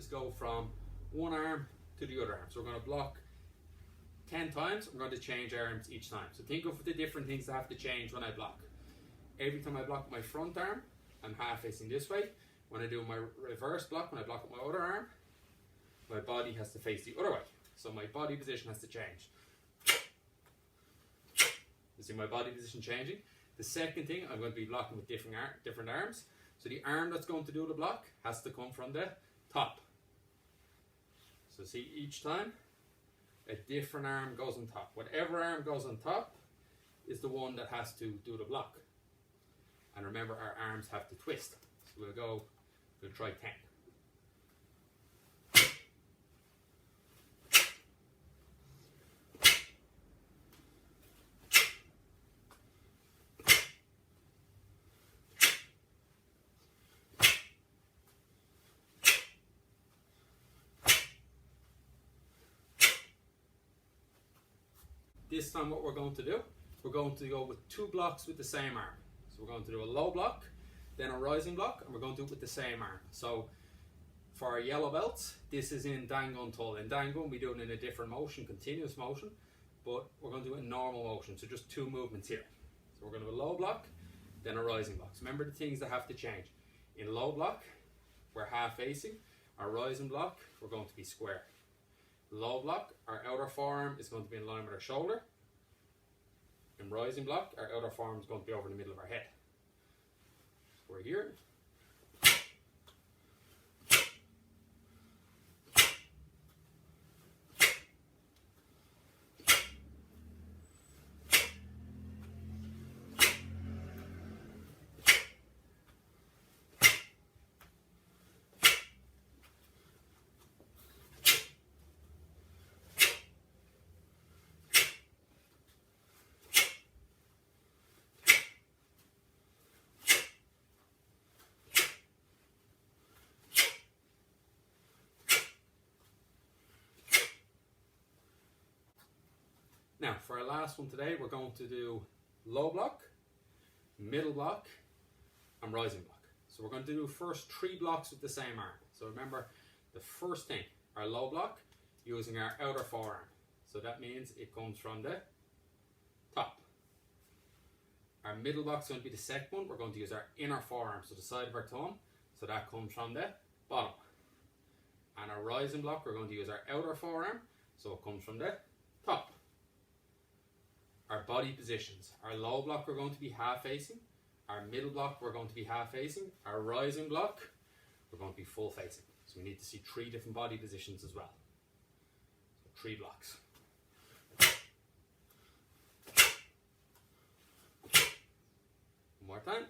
is go from one arm to the other arm. So we're going to block 10 times. I'm going to change arms each time. So think of the different things that have to change when I block. Every time I block my front arm, I'm half facing this way. When I do my reverse block, when I block with my other arm, my body has to face the other way. So my body position has to change. You see my body position changing? The second thing, I'm going to be blocking with different arms. So the arm that's going to do the block has to come from the top. So see, each time a different arm goes on top. Whatever arm goes on top is the one that has to do the block. And remember, our arms have to twist. So we'll try 10. This time what we're going to do, we're going to go with 2 blocks with the same arm. So we're going to do a low block, then a rising block, and we're going to do it with the same arm. So for our yellow belts, this is in Dangun Tull. In Dangun, we do it in a different motion, continuous motion, but we're going to do it in normal motion. So just 2 movements here. So we're going to do a low block, then a rising block. So remember the things that have to change. In low block, we're half facing. Our rising block, we're going to be square. Low block, our outer forearm is going to be in line with our shoulder. In rising block, our outer forearm is going to be over the middle of our head. So we're here. Now, for our last one today, we're going to do low block, middle block, and rising block. So we're going to do first 3 blocks with the same arm. So remember, the first thing, our low block, using our outer forearm. So that means it comes from the top. Our middle block is going to be the second one. We're going to use our inner forearm, so the side of our thumb. So that comes from the bottom. And our rising block, we're going to use our outer forearm. So it comes from the top. Our body positions. Our low block, we're going to be half facing. Our middle block, we're going to be half facing. Our rising block, we're going to be full facing. So we need to see 3 different body positions as well. So 3 blocks. One more time.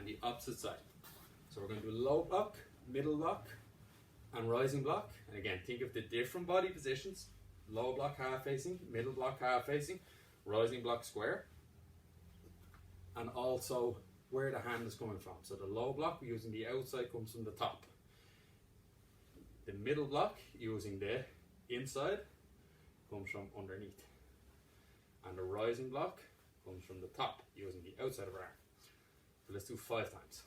The opposite side. So we're going to do low block, middle block, and rising block. And again, think of the different body positions. Low block half facing, middle block half facing, rising block square. And also where the hand is coming from. So the low block, using the outside, comes from the top. The middle block, using the inside, comes from underneath. And the rising block comes from the top, using the outside of our arm. So let's do 5 times.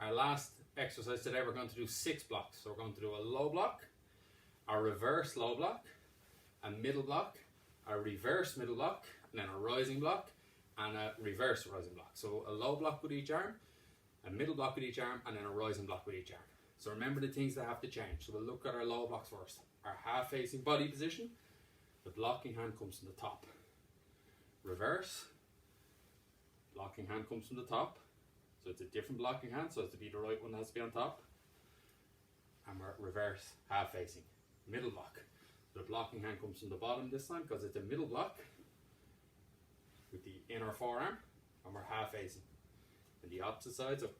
Our last exercise today, we're going to do 6 blocks. So we're going to do a low block, a reverse low block, a middle block, a reverse middle block, and then a rising block, and a reverse rising block. So a low block with each arm, a middle block with each arm, and then a rising block with each arm. So remember the things that have to change. So we'll look at our low blocks first. Our half facing body position, the blocking hand comes from the top. Reverse, blocking hand comes from the top. So it's a different blocking hand, so it has to be the right one that has to be on top. And we're reverse half facing. Middle block. So the blocking hand comes from the bottom this time because it's a middle block with the inner forearm, and we're half facing. And the opposite sides of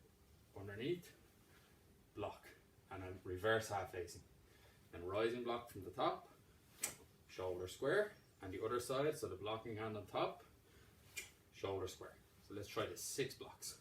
underneath, block, and then reverse half facing. Then rising block from the top, shoulder square, and the other side, so the blocking hand on top, shoulder square. So let's try this 6 blocks.